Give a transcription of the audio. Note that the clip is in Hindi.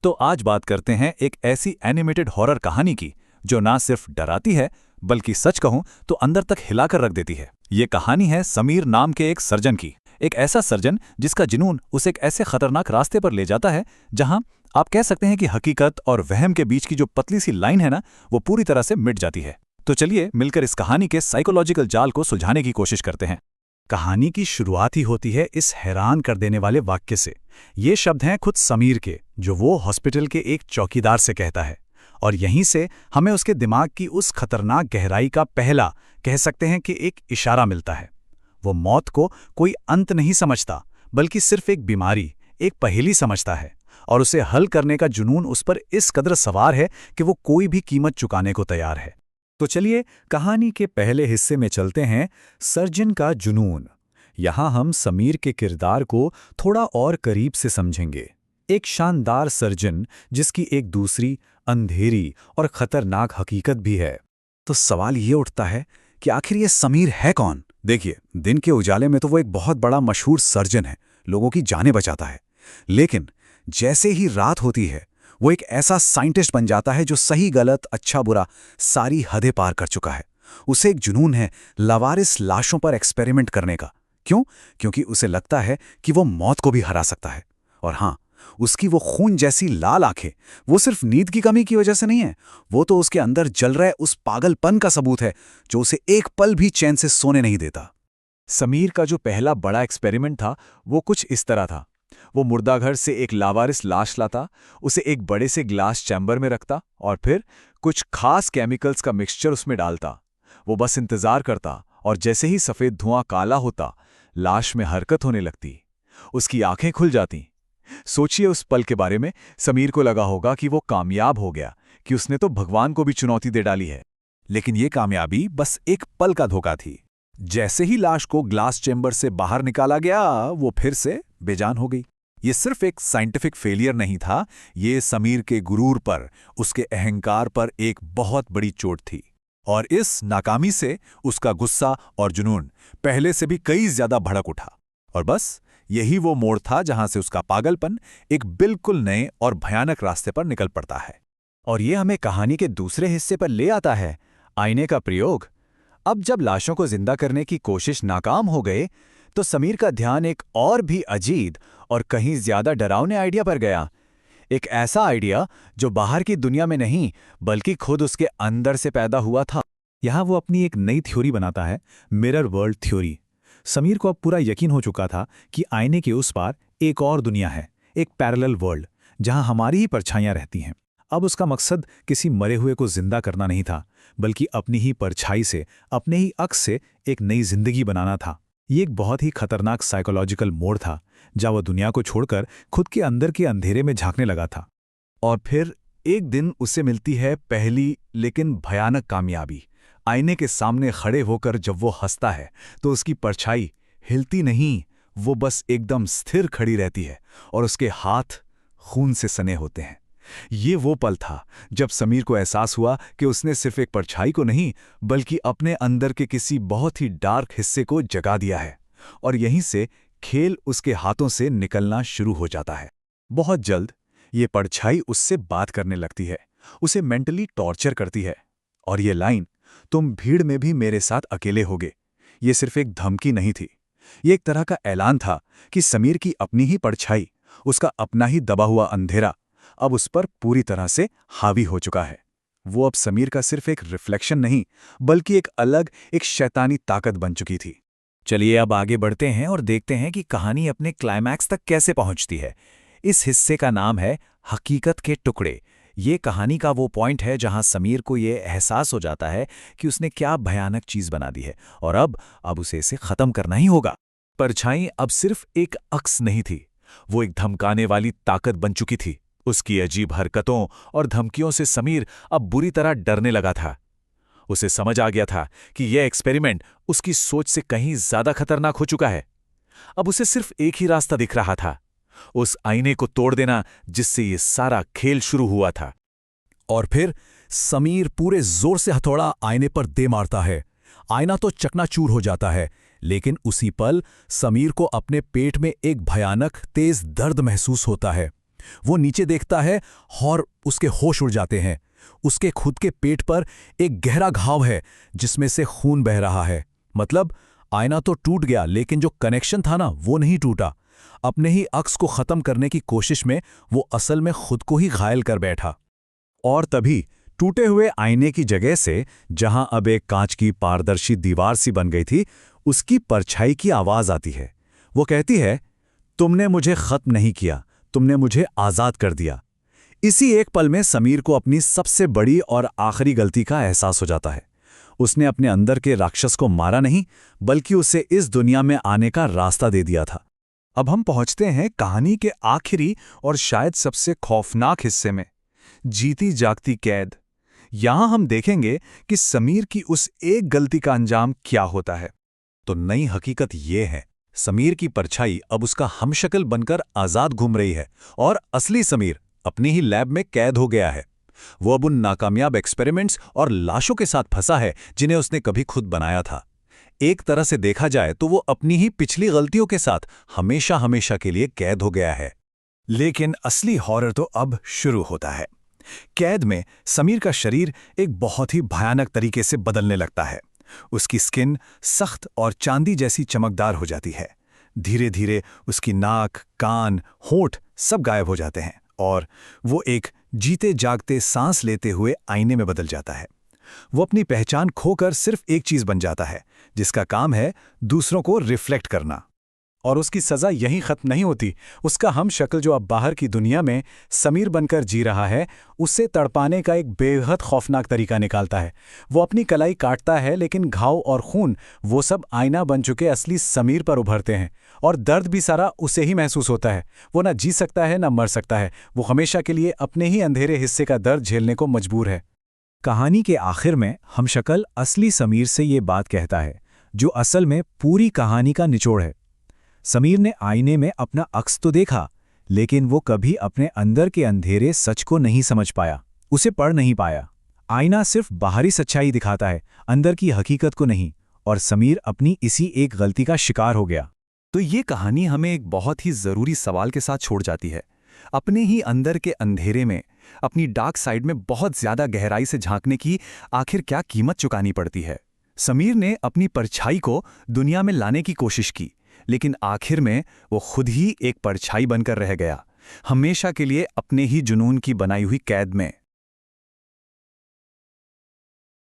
तो आज बात करते हैं एक ऐसी एनिमेटेड हॉरर कहानी की जो ना सिर्फ डराती है बल्कि सच कहूं तो अंदर तक हिलाकर रख देती है। ये कहानी है समीर नाम के एक सर्जन की। एक ऐसा सर्जन जिसका जुनून उसे एक ऐसे खतरनाक रास्ते पर ले जाता है जहां आप कह सकते हैं कि हकीकत और वहम के बीच की जो पतली सी लाइन है ना, वो पूरी तरह से मिट जाती है। तो चलिए मिलकर इस कहानी के साइकोलॉजिकल जाल को सुलझाने की कोशिश करते हैं। कहानी की शुरुआत ही होती है इस हैरान कर देने वाले वाक्य से। ये शब्द हैं खुद समीर के, जो वो हॉस्पिटल के एक चौकीदार से कहता है। और यहीं से हमें उसके दिमाग की उस खतरनाक गहराई का पहला, कह सकते हैं कि एक इशारा मिलता है। वो मौत को कोई अंत नहीं समझता, बल्कि सिर्फ एक बीमारी, एक पहेली समझता है। और उसे हल करने का जुनून उस पर इस कदर सवार है कि वो कोई भी कीमत चुकाने को तैयार है। तो चलिए कहानी के पहले हिस्से में चलते हैं, सर्जन का जुनून। यहाँ हम समीर के किरदार को थोड़ा और करीब से समझेंगे। एक शानदार सर्जन जिसकी एक दूसरी, अंधेरी और खतरनाक हकीकत भी है। तो सवाल ये उठता है कि आखिर ये समीर है कौन? देखिए, दिन के उजाले में तो वो एक बहुत बड़ा मशहूर सर्जन है, लोगों की जानें बचाता है। लेकिन जैसे ही रात होती है, वो एक ऐसा साइंटिस्ट बन जाता है जो सही गलत, अच्छा बुरा सारी हदें पार कर चुका है। उसे एक जुनून है लावारिस लाशों पर एक्सपेरिमेंट करने का। क्यों? क्योंकि उसे लगता है कि वो मौत को भी हरा सकता है। और हाँ, उसकी वो खून जैसी लाल आंखें, वो सिर्फ नींद की कमी की वजह से नहीं है, वो तो उसके अंदर जल रहे उस पागलपन का सबूत है जो उसे एक पल भी चैन से सोने नहीं देता। समीर का जो पहला बड़ा एक्सपेरिमेंट था वो कुछ इस तरह था। वो मुर्दाघर से एक लावारिस लाश लाता, उसे एक बड़े से ग्लास चैम्बर में रखता और फिर कुछ खास केमिकल्स का मिक्सचर उसमें डालता। वो बस इंतजार करता और जैसे ही सफ़ेद धुआं काला होता, लाश में हरकत होने लगती, उसकी आंखें खुल जाती। सोचिए उस पल के बारे में। समीर को लगा होगा कि वो कामयाब हो गया, कि उसने तो भगवान को भी चुनौती दे डाली है। लेकिन ये कामयाबी बस एक पल का धोखा थी। जैसे ही लाश को ग्लास चैम्बर से बाहर निकाला गया, वो फिर से बेजान हो गई। ये सिर्फ एक साइंटिफिक फेलियर नहीं था, ये समीर के गुरूर पर, उसके अहंकार पर एक बहुत बड़ी चोट थी। और इस नाकामी से उसका गुस्सा और जुनून पहले से भी कई ज्यादा भड़क उठा। और बस यही वो मोड़ था जहां से उसका पागलपन एक बिल्कुल नए और भयानक रास्ते पर निकल पड़ता है। और ये हमें कहानी के दूसरे हिस्से पर ले आता है, आईने का प्रयोग। अब जब लाशों को जिंदा करने की कोशिश नाकाम हो गए, तो समीर का ध्यान एक और भी अजीब और कहीं ज्यादा डरावने आइडिया पर गया। एक ऐसा आइडिया जो बाहर की दुनिया में नहीं, बल्कि खुद उसके अंदर से पैदा हुआ था। यहाँ वो अपनी एक नई थ्योरी बनाता है, मिरर वर्ल्ड थ्योरी। समीर को अब पूरा यकीन हो चुका था कि आईने के उस पार एक और दुनिया है, एक पैरेलल वर्ल्ड, जहां हमारी ही परछाइयां रहती हैं। अब उसका मकसद किसी मरे हुए को जिंदा करना नहीं था, बल्कि अपनी ही परछाई से, अपने ही अक्स से एक नई जिंदगी बनाना था। ये एक बहुत ही खतरनाक साइकोलॉजिकल मोड़ था, जहाँ वह दुनिया को छोड़कर खुद के अंदर के अंधेरे में झांकने लगा था। और फिर एक दिन उसे मिलती है पहली लेकिन भयानक कामयाबी। आईने के सामने खड़े होकर जब वो हंसता है, तो उसकी परछाई हिलती नहीं, वो बस एकदम स्थिर खड़ी रहती है और उसके हाथ खून से सने होते हैं। ये वो पल था जब समीर को एहसास हुआ कि उसने सिर्फ एक परछाई को नहीं, बल्कि अपने अंदर के किसी बहुत ही डार्क हिस्से को जगा दिया है। और यहीं से खेल उसके हाथों से निकलना शुरू हो जाता है। बहुत जल्द ये परछाई उससे बात करने लगती है, उसे मेंटली टॉर्चर करती है। और ये लाइन, तुम भीड़ में भी मेरे साथ अकेले होगे, ये सिर्फ एक धमकी नहीं थी, ये एक तरह का ऐलान था कि समीर की अपनी ही परछाई, उसका अपना ही दबा हुआ अंधेरा अब उस पर पूरी तरह से हावी हो चुका है। वो अब समीर का सिर्फ एक रिफ्लेक्शन नहीं, बल्कि एक अलग, एक शैतानी ताकत बन चुकी थी। चलिए अब आगे बढ़ते हैं और देखते हैं कि कहानी अपने क्लाइमैक्स तक कैसे पहुंचती है। इस हिस्से का नाम है हकीकत के टुकड़े। ये कहानी का वो पॉइंट है जहां समीर को ये एहसास हो जाता है कि उसने क्या भयानक चीज बना दी है और अब उसे इसे खत्म करना ही होगा। परछाई अब सिर्फ एक अक्स नहीं थी, वो एक धमकाने वाली ताकत बन चुकी थी। उसकी अजीब हरकतों और धमकियों से समीर अब बुरी तरह डरने लगा था। उसे समझ आ गया था कि यह एक्सपेरिमेंट उसकी सोच से कहीं ज्यादा खतरनाक हो चुका है। अब उसे सिर्फ एक ही रास्ता दिख रहा था, उस आईने को तोड़ देना जिससे ये सारा खेल शुरू हुआ था। और फिर समीर पूरे जोर से हथौड़ा आईने पर दे मारता है। आईना तो चकनाचूर हो जाता है, लेकिन उसी पल समीर को अपने पेट में एक भयानक तेज दर्द महसूस होता है। वो नीचे देखता है और उसके होश उड़ जाते हैं। उसके खुद के पेट पर एक गहरा घाव है जिसमें से खून बह रहा है। मतलब आईना तो टूट गया, लेकिन जो कनेक्शन था ना, वो नहीं टूटा। अपने ही अक्स को खत्म करने की कोशिश में वो असल में खुद को ही घायल कर बैठा। और तभी टूटे हुए आईने की जगह से, जहां अब एक कांच की पारदर्शी दीवार सी बन गई थी, उसकी परछाई की आवाज आती है। वो कहती है, तुमने मुझे खत्म नहीं किया, तुमने मुझे आजाद कर दिया। इसी एक पल में समीर को अपनी सबसे बड़ी और आखिरी गलती का एहसास हो जाता है। उसने अपने अंदर के राक्षस को मारा नहीं, बल्कि उसे इस दुनिया में आने का रास्ता दे दिया था। अब हम पहुंचते हैं कहानी के आखिरी और शायद सबसे खौफनाक हिस्से में, जीती जागती कैद। यहां हम देखेंगे कि समीर की उस एक गलती का अंजाम क्या होता है। तो नई हकीकत ये है, समीर की परछाई अब उसका हमशक्ल बनकर आजाद घूम रही है और असली समीर अपनी ही लैब में कैद हो गया है। वो अब उन नाकामयाब एक्सपेरिमेंट्स और लाशों के साथ फंसा है जिन्हें उसने कभी खुद बनाया था। एक तरह से देखा जाए तो वो अपनी ही पिछली गलतियों के साथ हमेशा हमेशा के लिए कैद हो गया है। लेकिन असली हॉरर तो अब शुरू होता है। कैद में समीर का शरीर एक बहुत ही भयानक तरीके से बदलने लगता है। उसकी स्किन सख्त और चांदी जैसी चमकदार हो जाती है। धीरे धीरे उसकी नाक, कान, होंठ सब गायब हो जाते हैं और वो एक जीते जागते सांस लेते हुए आईने में बदल जाता है। वो अपनी पहचान खोकर सिर्फ एक चीज बन जाता है, जिसका काम है दूसरों को रिफ्लेक्ट करना। और उसकी सजा यहीं खत्म नहीं होती। उसका हम शक्ल जो अब बाहर की दुनिया में समीर बनकर जी रहा है, उससे तड़पाने का एक बेहद खौफनाक तरीका निकालता है। वो अपनी कलाई काटता है, लेकिन घाव और खून वो सब आईना बन चुके असली समीर पर उभरते हैं। और दर्द भी सारा उसे ही महसूस होता है। वो ना जी सकता है ना मर सकता है। वो हमेशा के लिए अपने ही अंधेरे हिस्से का दर्द झेलने को मजबूर है। कहानी के आखिर में हमशक्ल असली समीर से ये बात कहता है, जो असल में पूरी कहानी का निचोड़ है। समीर ने आईने में अपना अक्स तो देखा, लेकिन वो कभी अपने अंदर के अंधेरे सच को नहीं समझ पाया, उसे पढ़ नहीं पाया। आईना सिर्फ बाहरी सच्चाई दिखाता है, अंदर की हकीकत को नहीं। और समीर अपनी इसी एक गलती का शिकार हो गया। तो ये कहानी हमें एक बहुत ही जरूरी सवाल के साथ छोड़ जाती है। अपने ही अंदर के अंधेरे में, अपनी डार्क साइड में बहुत ज्यादा गहराई से झांकने की आखिर क्या कीमत चुकानी पड़ती है। समीर ने अपनी परछाई को दुनिया में लाने की कोशिश की, लेकिन आखिर में वो खुद ही एक परछाई बनकर रह गया, हमेशा के लिए अपने ही जुनून की बनाई हुई कैद में।